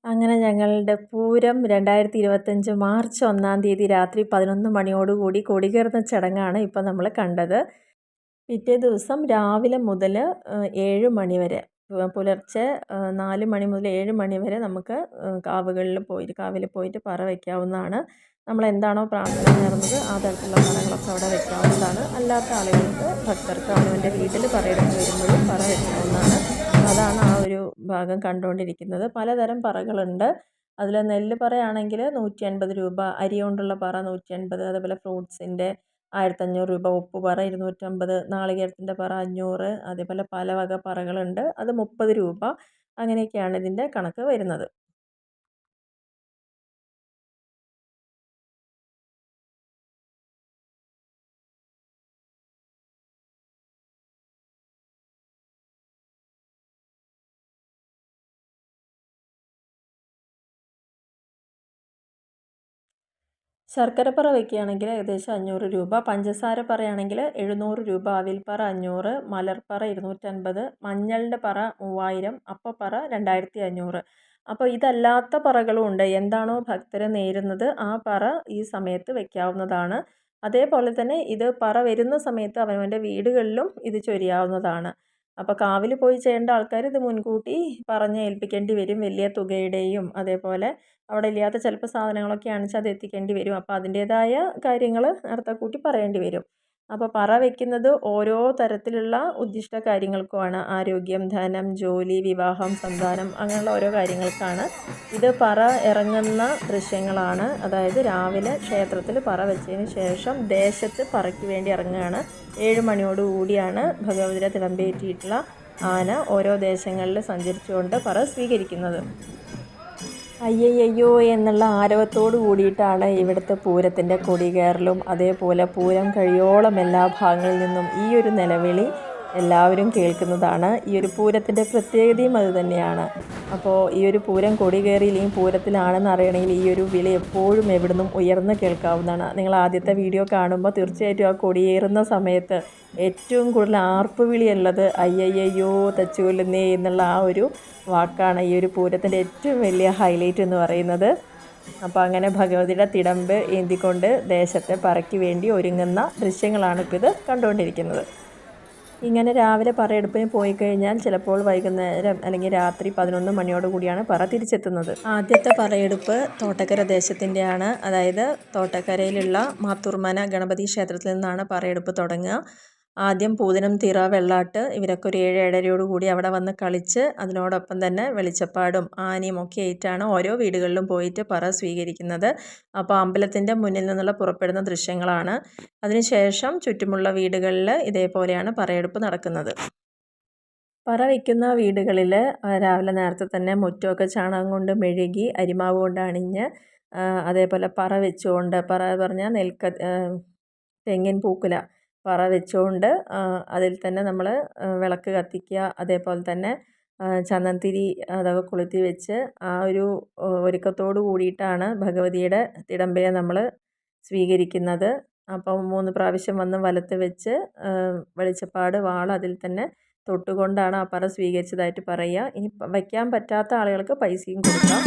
അങ്ങനെ ഞങ്ങളുടെ പൂരം 2025 മാർച്ച് 1-ാം തീയതി രാത്രി 11 മണിയോടുകൂടി കൊടികയറുന്ന ചടങ്ങാണ് ഇപ്പോൾ നമ്മൾ കണ്ടത്. പിറ്റേ ദിവസം രാവിലെ മുതൽ 7 മണി വരെ, പുലർച്ചെ 4 മണി മുതൽ 7 മണി വരെ നമുക്ക് കാവിൽ പോയിട്ട് പറ വയ്ക്കാവുന്നതാണ്. നമ്മൾ എന്താണോ പ്രാർത്ഥന നേർന്നത് ആ തരത്തിലുള്ള പറകളൊക്കെ അവിടെ വയ്ക്കാവുന്നതാണ്. അല്ലാത്ത ആളുകൾക്ക്, ഭക്തർക്ക് അവനവൻ്റെ വീട്ടിൽ പറയെടുത്ത് വരുമ്പോഴും പറ വയ്ക്കാവുന്നതാണ്. അതാണ് ആ ഒരു ഭാഗം കണ്ടുകൊണ്ടിരിക്കുന്നത്. പലതരം പറകളുണ്ട്. അതിൽ നെല്ല് പറയാണെങ്കിൽ 150 രൂപ, അരി കൊണ്ടുള്ള പറ 150, അതേപോലെ ഫ്രൂട്ട്സിൻ്റെ 1500 രൂപ, ഉപ്പുപറ 250, നാളികേരത്തിൻ്റെ പറ 500, അതേപോലെ പല വക പറകളുണ്ട്, അത് 30 രൂപ. അങ്ങനെയൊക്കെയാണ് ഇതിൻ്റെ കണക്ക് വരുന്നത്. ശർക്കരപ്പറ വയ്ക്കുകയാണെങ്കിൽ ഏകദേശം 500 രൂപ, പഞ്ചസാര പറയുകയാണെങ്കിൽ 700 രൂപ, അവിൽപ്പറ 500, മലർപ്പറ 250, മഞ്ഞളിൻ്റെ പറ 3000, അപ്പപ്പറ 2500. അപ്പോൾ ഇതല്ലാത്ത പറകളും ഉണ്ട്. എന്താണോ ഭക്തർ നേരുന്നത് ആ പറ ഈ സമയത്ത് വയ്ക്കാവുന്നതാണ്. അതേപോലെ തന്നെ ഇത് പറ വരുന്ന സമയത്ത് അവനവൻ്റെ വീടുകളിലും ഇത് ചൊരിയാവുന്നതാണ്. അപ്പോൾ കാവിൽ പോയി ചെയ്യേണ്ട ആൾക്കാർ ഇത് മുൻകൂട്ടി പറഞ്ഞ് ഏൽപ്പിക്കേണ്ടി വരും. വലിയ തുകയുടെയും അതേപോലെ അവിടെ ഇല്ലാത്ത ചിലപ്പോൾ സാധനങ്ങളൊക്കെ ആണെന്ന് വെച്ചാൽ അത് എത്തിക്കേണ്ടി വരും. അപ്പോൾ അതിൻ്റേതായ കാര്യങ്ങൾ നേരത്തെ കൂട്ടി പറയേണ്ടി വരും. അപ്പോൾ പറ വയ്ക്കുന്നത് ഓരോ തരത്തിലുള്ള ഉദ്ദിഷ്ട കാര്യങ്ങൾക്കുമാണ്. ആരോഗ്യം, ധനം, ജോലി, വിവാഹം, സന്താനം, അങ്ങനെയുള്ള ഓരോ കാര്യങ്ങൾക്കാണ്. ഇത് പറ ഇറങ്ങുന്ന ദൃശ്യങ്ങളാണ്. അതായത് രാവിലെ ക്ഷേത്രത്തിൽ പറ വെച്ചതിന് ശേഷം ദേശത്ത് പറയ്ക്ക് വേണ്ടി ഇറങ്ങുകയാണ്. 7 മണിയോടുകൂടിയാണ് ഭഗവതിയുടെ തിടമ്പേറ്റിയിട്ടുള്ള ആന ഓരോ ദേശങ്ങളിൽ സഞ്ചരിച്ചുകൊണ്ട് പറ സ്വീകരിക്കുന്നത്. അയ്യയ്യോ എന്നുള്ള ആരവത്തോട് കൂടിയിട്ടാണ് ഇവിടുത്തെ പൂരത്തിൻ്റെ കൊടികയറലും അതേപോലെ പൂരം കഴിയോളം എല്ലാ ഭാഗങ്ങളിൽ നിന്നും ഈ ഒരു നിലവിളി എല്ലാവരും കേൾക്കുന്നതാണ്. ഈ ഒരു പൂരത്തിൻ്റെ പ്രത്യേകതയും അതുതന്നെയാണ്. അപ്പോൾ ഈ ഒരു പൂരം കൊടികയറിയില്ലെങ്കിൽ പൂരത്തിലാണെന്ന് അറിയണമെങ്കിൽ ഈ ഒരു വിളി എപ്പോഴും എവിടുന്നും ഉയർന്ന് കേൾക്കാവുന്നതാണ്. നിങ്ങൾ ആദ്യത്തെ വീഡിയോ കാണുമ്പോൾ തീർച്ചയായിട്ടും ആ കൊടിയേറുന്ന സമയത്ത് ഏറ്റവും കൂടുതൽ ആർപ്പ് വിളിയുള്ളത് അയ്യയ്യോ തച്ചുകൊല്ലുന്നേ എന്നുള്ള ആ ഒരു വാക്കാണ് ഈ ഒരു പൂരത്തിൻ്റെ ഏറ്റവും വലിയ ഹൈലൈറ്റ് എന്ന് പറയുന്നത്. അപ്പോൾ അങ്ങനെ ഭഗവതിയുടെ തിടമ്പ് ഏന്തിക്കൊണ്ട് ദേശത്തെ പറയ്ക്ക് വേണ്ടി ഒരുങ്ങുന്ന ദൃശ്യങ്ങളാണ് ഇപ്പോൾ ഇത് കണ്ടുകൊണ്ടിരിക്കുന്നത്. ഇങ്ങനെ രാവിലെ പറയെടുപ്പിന് പോയി കഴിഞ്ഞാൽ ചിലപ്പോൾ വൈകുന്നേരം അല്ലെങ്കിൽ രാത്രി 11 മണിയോടുകൂടിയാണ് പറ തിരിച്ചെത്തുന്നത്. ആദ്യത്തെ പറയെടുപ്പ് തോട്ടക്കര ദേശത്തിൻ്റെയാണ്. അതായത് തോട്ടക്കരയിലുള്ള മാത്തൂർമന ഗണപതി ക്ഷേത്രത്തിൽ നിന്നാണ് പറയെടുപ്പ് തുടങ്ങുക. ആദ്യം പൂതനം, തിറ, വെള്ളാട്ട് ഇവരൊക്കെ ഒരു 7-7:30 കൂടി അവിടെ വന്ന് കളിച്ച് അതിനോടൊപ്പം തന്നെ വെളിച്ചപ്പാടും ആനയും ഒക്കെ ആയിട്ടാണ് ഓരോ വീടുകളിലും പോയിട്ട് പറ സ്വീകരിക്കുന്നത്. അപ്പോൾ അമ്പലത്തിൻ്റെ മുന്നിൽ നിന്നുള്ള പുറപ്പെടുന്ന ദൃശ്യങ്ങളാണ്. അതിനുശേഷം ചുറ്റുമുള്ള വീടുകളിൽ ഇതേപോലെയാണ് പറയെടുപ്പ് നടക്കുന്നത്. പറ വയ്ക്കുന്ന വീടുകളിൽ രാവിലെ നേരത്തെ തന്നെ മുറ്റമൊക്കെ ചാണകം കൊണ്ട് മെഴുകി അരിമാവ് കൊണ്ട് അണിഞ്ഞ് അതേപോലെ പറ വെച്ചുകൊണ്ട്, പറ പറഞ്ഞാൽ തെങ്ങിൻ പൂക്കുല പറ വെച്ചുകൊണ്ട് അതിൽ തന്നെ നമ്മൾ വിളക്ക് കത്തിക്കുക. അതേപോലെ തന്നെ ചന്ദനത്തിരി അതൊക്കെ കൊളുത്തി വെച്ച് ആ ഒരു ഒരുക്കത്തോട് കൂടിയിട്ടാണ് ഭഗവതിയുടെ തിടമ്പയെ നമ്മൾ സ്വീകരിക്കുന്നത്. അപ്പം 3 പ്രാവശ്യം വന്ന് വലത്ത് വെച്ച് വെളിച്ചപ്പാട് വാൾ അതിൽ തന്നെ തൊട്ടുകൊണ്ടാണ് ആ പറ സ്വീകരിച്ചതായിട്ട് പറയുക. ഇനി വയ്ക്കാൻ പറ്റാത്ത ആളുകൾക്ക് പൈസയും കൊടുക്കാം.